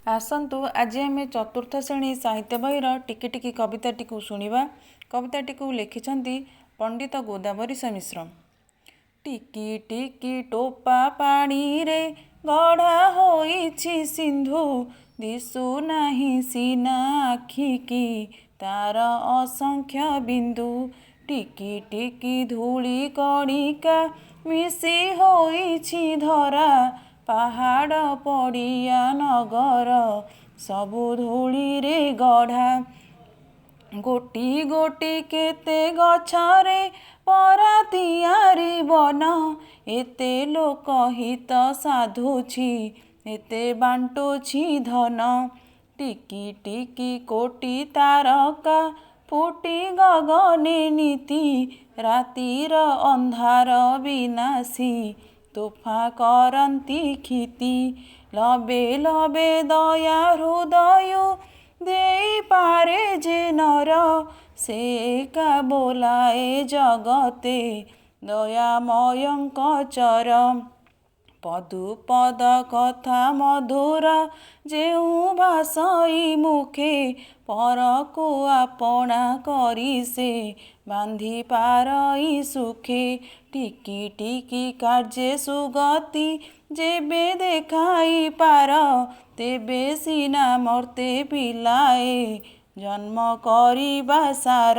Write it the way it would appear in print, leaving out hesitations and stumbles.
आसतु आज आम चतुर्थ श्रेणी साहित्य बहीर टिकी टिकी कविताटी शुणा। कविताटी लिखिंट पंडित गोदावरी मिश्र। टिकी टिकी टोपा पानी रे गढ़ा होइछि सिंधु, दिशु नाही सीना आखिकी तार असंख्य बिंदु। टिकी टिकी धूली कणिका मिसी होइछि धरा, पहाड़ पड़िया नगर सबु धूली रे गढ़ा। गोटी गोटी केते गछरे परातियारी बन, एते लोकहित साधुछि एते बांटुछि धन। टिकी टिकी कोटी तारका फुटी गगने नीति, रातिर अंधार विनाशी तोफा करंती खिति। लबे लबे दया हृदय देई पारे जे नर, से एका बोलाए जगते दयामयंक चर। पदुपद कथा मधुर जेउ भाषई मुखे, परकु आपणा करी से बांधी पारई सुखे। टिकी टिकी कार्ये सुगति जेबे देखाई पार, तेबे सीना मर्ते पिलाए जन्म करिबा सार।